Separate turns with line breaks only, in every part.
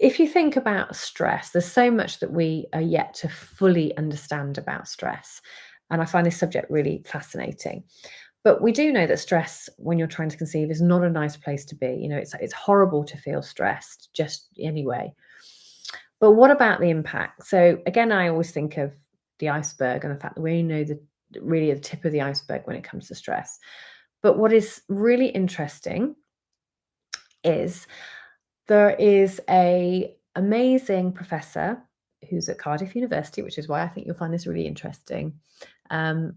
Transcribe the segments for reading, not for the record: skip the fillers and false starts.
If you think about stress, there's so much that we are yet to fully understand about stress. And I find this subject really fascinating. But we do know that stress when you're trying to conceive is not a nice place to be. It's horrible to feel stressed just anyway. But what about the impact? So again, I always think of the iceberg and the fact that we only know the really the tip of the iceberg when it comes to stress. But what is really interesting is there is a amazing professor who's at Cardiff University, which is why I think you'll find this really interesting. Um,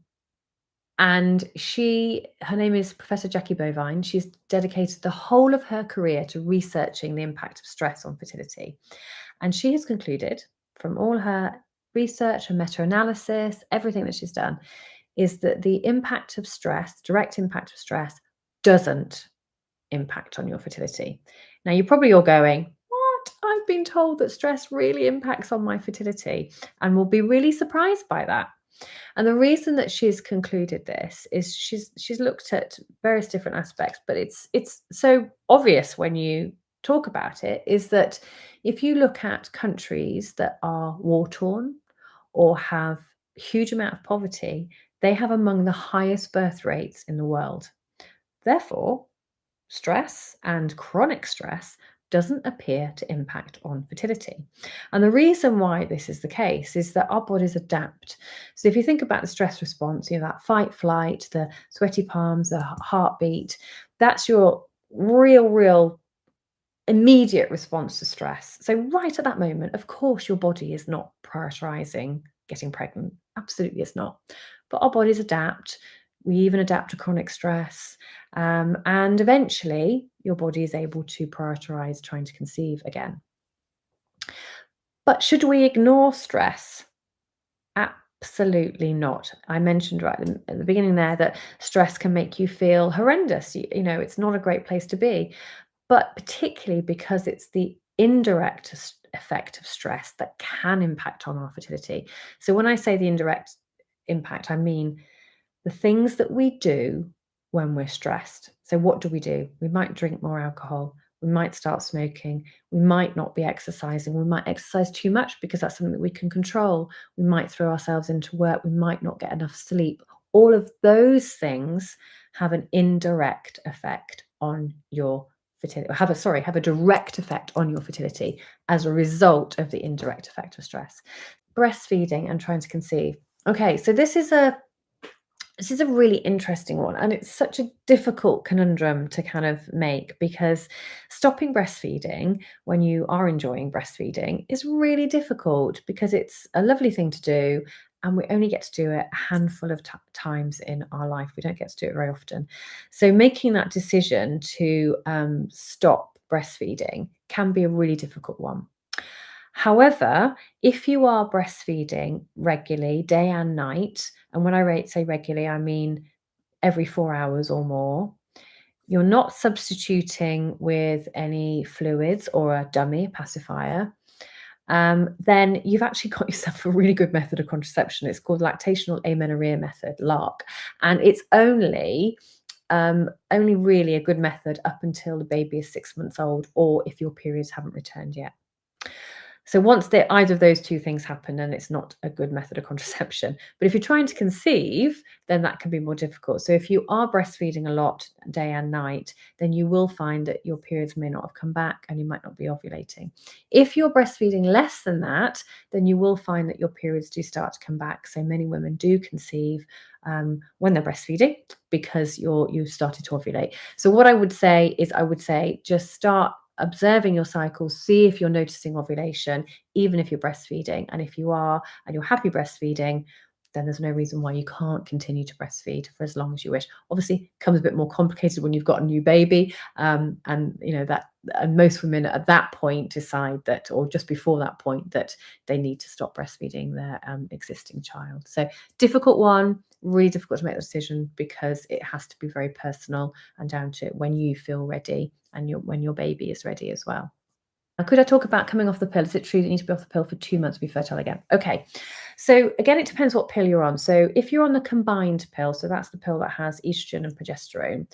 and her name is Professor Jackie Bovine. She's dedicated the whole of her career to researching the impact of stress on fertility. And she has concluded from all her research and meta analysis, everything that she's done, is that the impact of stress, direct impact of stress, doesn't impact on your fertility. Now, you're probably all going, "What? I've been told that stress really impacts on my fertility," and will be really surprised by that. And the reason that she's concluded this is she's looked at various different aspects, but it's so obvious when you talk about it is that if you look at countries that are war torn or have huge amount of poverty, they have among the highest birth rates in the world. Therefore, stress and chronic stress doesn't appear to impact on fertility. And the reason why this is the case is that our bodies adapt. So if you think about the stress response, that fight, flight, the sweaty palms, the heartbeat, that's your real immediate response to stress. So right at that moment, of course, your body is not prioritizing getting pregnant. Absolutely, it's not. But our bodies adapt. We even adapt to chronic stress. And eventually, your body is able to prioritize trying to conceive again. But should we ignore stress? Absolutely not. I mentioned right at the beginning there that stress can make you feel horrendous. It's not a great place to be, but particularly because it's the indirect effect of stress that can impact on our fertility. So when I say the indirect impact, I mean the things that we do when we're stressed. So, what do? We might drink more alcohol. We might start smoking. We might not be exercising. We might exercise too much because that's something that we can control. We might throw ourselves into work. We might not get enough sleep. All of those things have an indirect effect on your fertility, have a direct effect on your fertility as a result of the indirect effect of stress. Breastfeeding and trying to conceive. Okay, so this is a really interesting one, and it's such a difficult conundrum to kind of make because stopping breastfeeding when you are enjoying breastfeeding is really difficult because it's a lovely thing to do, and we only get to do it a handful of times in our life. We don't get to do it very often. So, making that decision to stop breastfeeding can be a really difficult one. However, if you are breastfeeding regularly, day and night, and when I say regularly, I mean every 4 hours or more, you're not substituting with any fluids or a dummy pacifier, then you've actually got yourself a really good method of contraception. It's called lactational amenorrhea method, LARC, and it's only really a good method up until the baby is 6 months old, or if your periods haven't returned yet. So once either of those two things happen, then it's not a good method of contraception. But if you're trying to conceive, then that can be more difficult. So if you are breastfeeding a lot day and night, then you will find that your periods may not have come back and you might not be ovulating. If you're breastfeeding less than that, then you will find that your periods do start to come back. So many women do conceive when they're breastfeeding because you've started to ovulate. So what I would say is just start observing your cycles, see if you're noticing ovulation, even if you're breastfeeding. And if you are and you're happy breastfeeding, then there's no reason why you can't continue to breastfeed for as long as you wish. Obviously, it becomes a bit more complicated when you've got a new baby, and most women at that point decide that, or just before that point, that they need to stop breastfeeding their existing child. So difficult one, really difficult to make the decision because it has to be very personal and down to when you feel ready and when your baby is ready as well. Could I talk about coming off the pill? Is it true that you need to be off the pill for 2 months to be fertile again? Okay. So again, it depends what pill you're on. So if you're on the combined pill, so that's the pill that has estrogen and progesterone,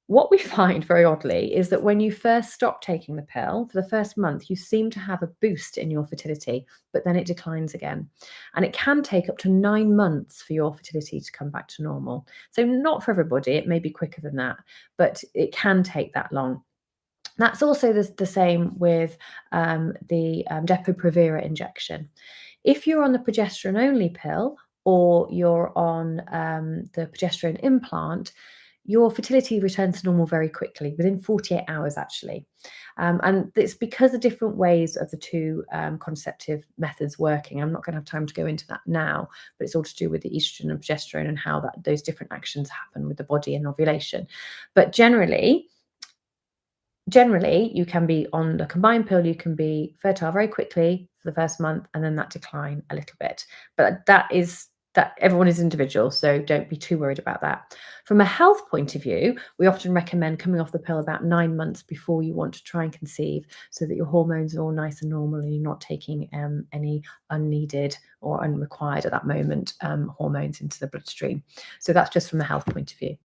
What we find very oddly is that when you first stop taking the pill, for the first month, you seem to have a boost in your fertility, but then it declines again. And it can take up to 9 months for your fertility to come back to normal. So, not for everybody, it may be quicker than that, but it can take that long. That's also the same with the Depo-Provera injection. If you're on the progesterone only pill or you're on the progesterone implant, your fertility returns to normal very quickly, within 48 hours, actually. And it's because of different ways of the two contraceptive methods working. I'm not going to have time to go into that now, but it's all to do with the estrogen and progesterone and how those different actions happen with the body and ovulation. But generally, you can be on the combined pill, you can be fertile very quickly for the first month and then that decline a little bit. But that everyone is individual, so don't be too worried about that. From a health point of view, we often recommend coming off the pill about 9 months before you want to try and conceive, so that your hormones are all nice and normal and you're not taking any unneeded or unrequired at that moment hormones into the bloodstream. So that's just from a health point of view.